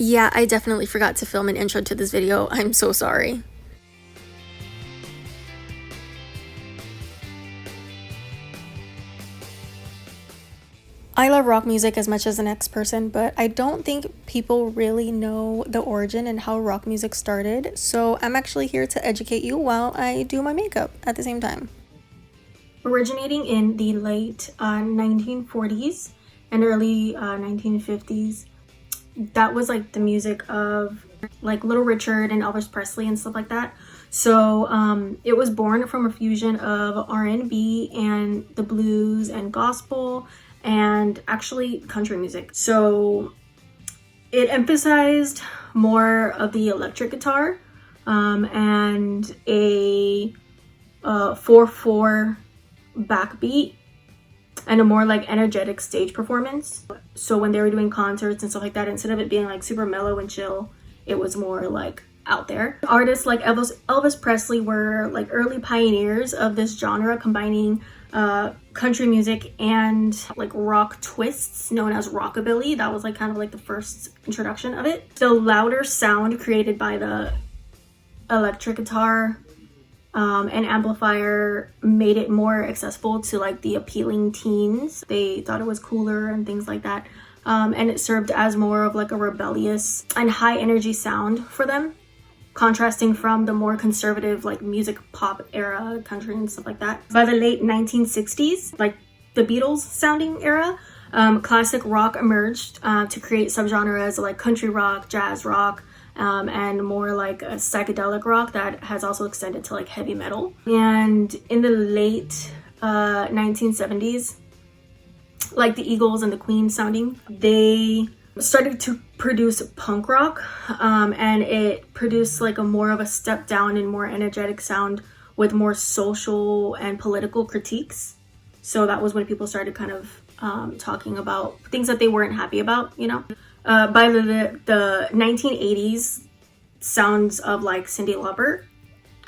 Yeah, I definitely forgot to film an intro to this video. I'm so sorry. I love rock music as much as the next person, but I don't think people really know the origin and how rock music started, so I'm actually here to educate you while I do my makeup at the same time. Originating in the late 1940s and early 1950s, that was like the music of like Little Richard and Elvis Presley and stuff like that. So it was born from a fusion of R&B and the blues and gospel and actually country music. So it emphasized more of the electric guitar and a 4/4 backbeat and a more like energetic stage performance. So when they were doing concerts and stuff like that, instead of it being like super mellow and chill, it was more like out there. Artists like Elvis Presley were like early pioneers of this genre, combining country music and like rock twists known as rockabilly. That was like kind of like the first introduction of it. The louder sound created by the electric guitar and amplifier made it more accessible to like the appealing teens. They thought it was cooler and things like that. And it served as more of like a rebellious and high energy sound for them, contrasting from the more conservative like music pop era country and stuff like that. By the late 1960s, like the Beatles sounding era, classic rock emerged to create subgenres like country rock, jazz rock, and more like a psychedelic rock that has also extended to like heavy metal. And in the late 1970s, like the Eagles and the Queen sounding, they started to produce punk rock, and it produced like a more of a step down and more energetic sound with more social and political critiques. So that was when people started kind of talking about things that they weren't happy about, you know. By the 1980s, sounds of like Cyndi Lauper,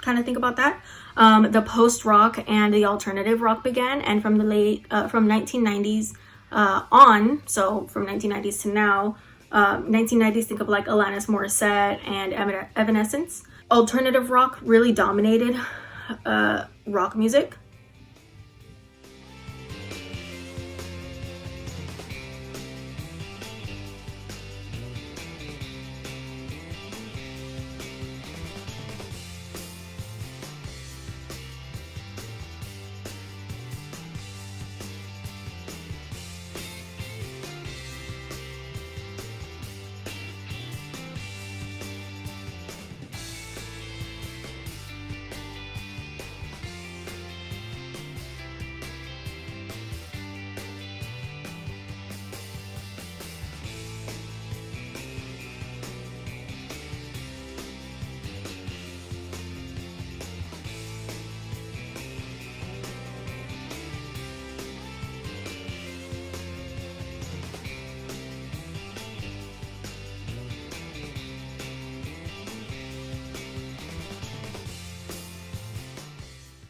kind of think about that. The post-rock and the alternative rock began, and from the from 1990s on, so from 1990s to now, 1990s, think of like Alanis Morissette and Evanescence. Alternative rock really dominated rock music.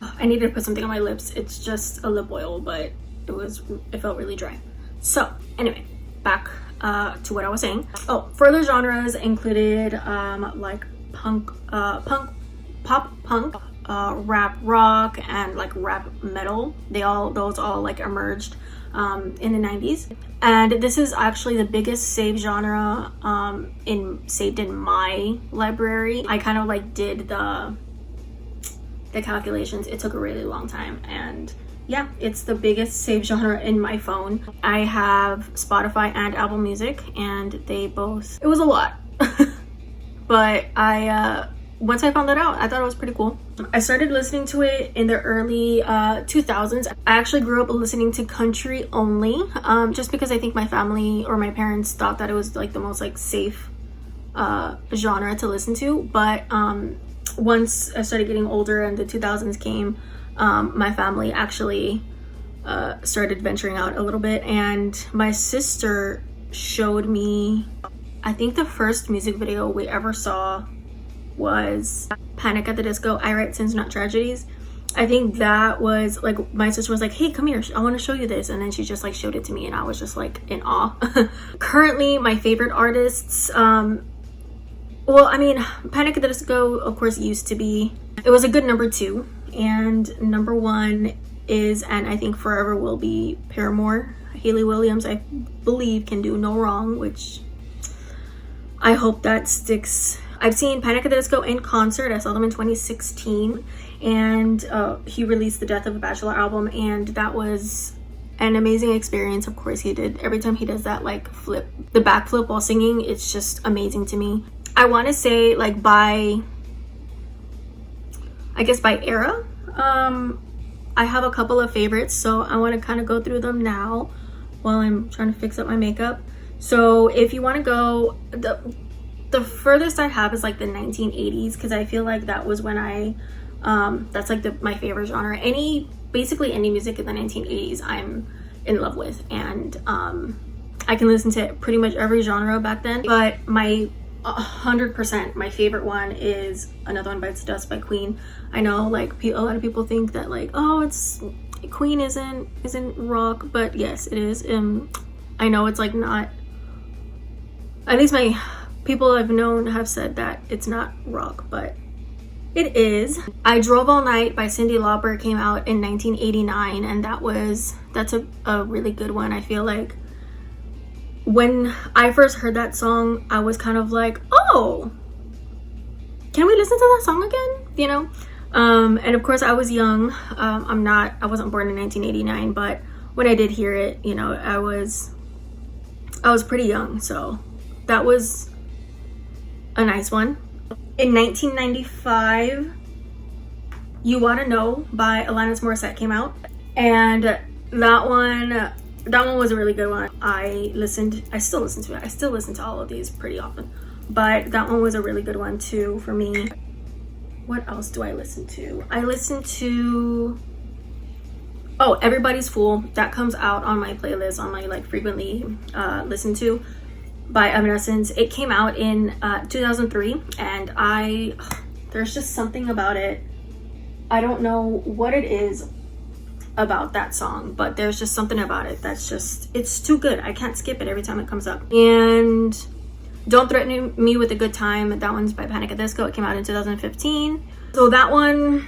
I needed to put something on my lips. It's just a lip oil, but it felt really dry. So anyway, back to what I was saying. Oh, further genres included like pop punk, rap rock, and like rap metal. Those all like emerged in the 90s. And this is actually the biggest saved genre saved in my library. I kind of like did the calculations. It took a really long time, and yeah, it's the biggest saved genre in my phone. I have Spotify and Apple Music, and it was a lot. But once I found that out, I thought it was pretty cool. I started listening to it in the early 2000s. I actually grew up listening to country only, just because I think my family or my parents thought that it was like the most like safe genre to listen to. But once I started getting older and the 2000s came, my family actually started venturing out a little bit, and my sister showed me, I think the first music video we ever saw was Panic at the Disco, I Write Sins Not Tragedies. I think that was like, my sister was like, hey, come here, I want to show you this, and then she just like showed it to me, and I was just like in awe. Currently my favorite artists, well, I mean, Panic! At the Disco, of course, used to be, it was a good number 2, and number 1 is, and I think forever will be, Paramore. Hayley Williams, I believe, can do no wrong, which I hope that sticks. I've seen Panic! At the Disco in concert. I saw them in 2016, and he released the Death of a Bachelor album, and that was an amazing experience. Of course, he did, every time he does that like flip, the backflip while singing, it's just amazing to me. I want to say like by, I guess by era, I have a couple of favorites, so I want to kind of go through them now while I'm trying to fix up my makeup. So if you want to go, the furthest I have is like the 1980s, because I feel like that was when I that's like my favorite genre. Basically any music in the 1980s I'm in love with, and I can listen to pretty much every genre back then. But my 100% my favorite one is Another One Bites the Dust by Queen. I know like a lot of people think that like, oh, it's Queen isn't rock, but yes, it is. I know it's like not, at least my people I've known have said that it's not rock, but it is. I Drove All Night by Cyndi Lauper came out in 1989, and that's a really good one. I feel like when I first heard that song, I was kind of like, oh, can we listen to that song again, you know? And of course I was young. I wasn't born in 1989, but when I did hear it, you know, I was pretty young, so that was a nice one. In 1995, You Wanna Know by Alanis Morissette came out, and that one was a really good one. I still listen to it. I still listen to all of these pretty often, but that one was a really good one too for me. What else do I listen to? I listen to, oh, Everybody's Fool. That comes out on my playlist, on my like frequently listened to, by Evanescence. It came out in 2003, and there's just something about it. I don't know what it is about that song, but there's just something about it that's just, it's too good. I can't skip it every time it comes up. And Don't Threaten Me with a Good Time, that one's by Panic! At the Disco. It came out in 2015. So that one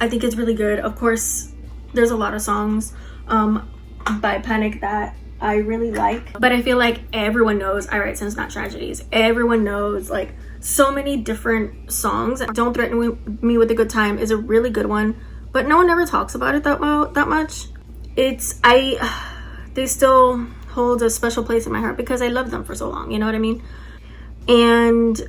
I think is really good. Of course, there's a lot of songs by Panic that I really like, but I feel like everyone knows I Write Sins Not Tragedies. Everyone knows like so many different songs. Don't Threaten Me with a Good Time is a really good one, but no one ever talks about it that much. They still hold a special place in my heart because I loved them for so long, you know what I mean? And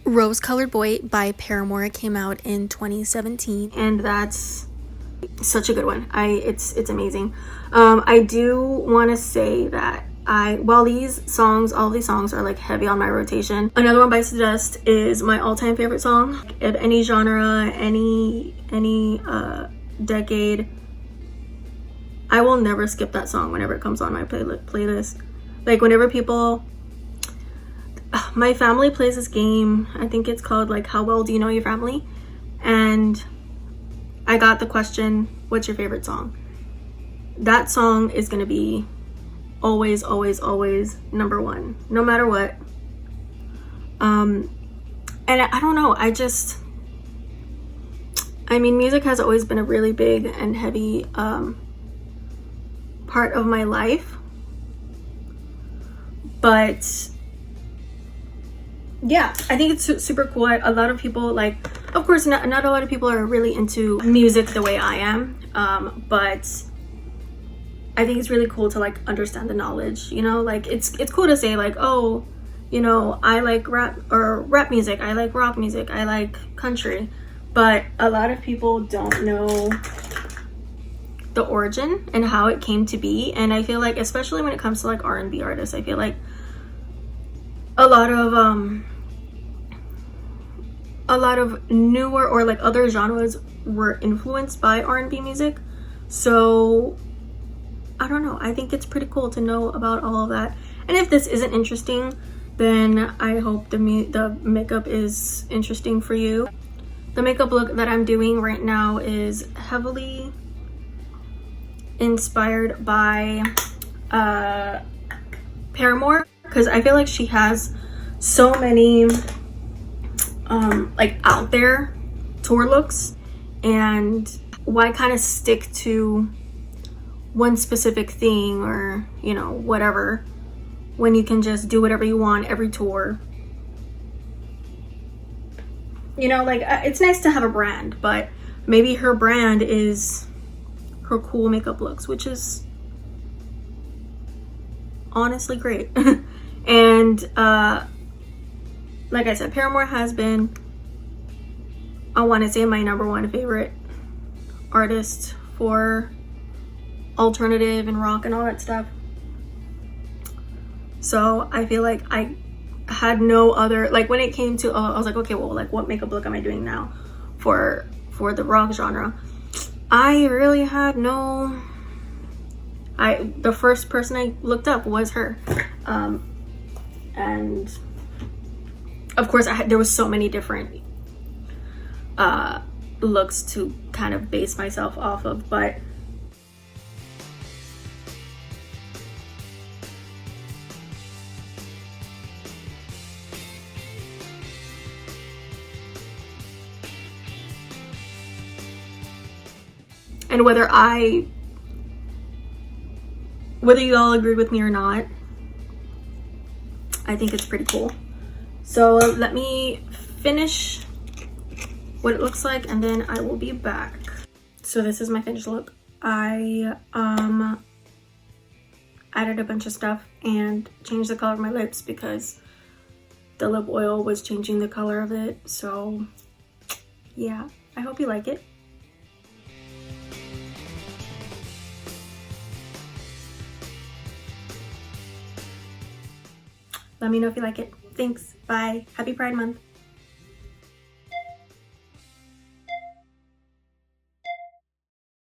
Rose Colored Boy by Paramore came out in 2017, and that's such a good one. It's amazing. I do want to say that while all these songs are like heavy on my rotation, Another One Bites the Dust is my all-time favorite song of any genre, any decade. I will never skip that song whenever it comes on my playlist. Like whenever my family plays this game, I think it's called like How Well Do You Know Your Family, and I got the question, what's your favorite song? That song is gonna be always, always, always number 1, no matter what. And I don't know, I mean, music has always been a really big and heavy part of my life, but yeah, I think it's super cool. A lot of people, like, of course not a lot of people are really into music the way I am, but I think it's really cool to like understand the knowledge, you know, like it's cool to say like, oh, you know, I like rap music, I like rock music, I like country, but a lot of people don't know the origin and how it came to be. And I feel like, especially when it comes to like R&B artists, I feel like a lot of newer or like other genres were influenced by R&B music. So I don't know, I think it's pretty cool to know about all of that. And if this isn't interesting, then I hope the makeup is interesting for you. The makeup look that I'm doing right now is heavily inspired by Paramore, because I feel like she has so many like out there tour looks, and why kind of stick to one specific thing, or you know, whatever, when you can just do whatever you want every tour. You know, like it's nice to have a brand, but maybe her brand is her cool makeup looks, which is honestly great. And like I said, Paramore has been, I want to say, my #1 favorite artist for alternative and rock and all that stuff. So I feel like I had no other, like when it came to I was like, okay, well, like what makeup look am I doing now for the rock genre? I really had no, the first person I looked up was her. And of course there was so many different looks to kind of base myself off of, but and whether you all agree with me or not, I think it's pretty cool. So let me finish what it looks like, and then I will be back. So this is my finished look. I added a bunch of stuff and changed the color of my lips because the lip oil was changing the color of it. So yeah, I hope you like it. Let me know if you like it. Thanks. Bye. Happy Pride Month.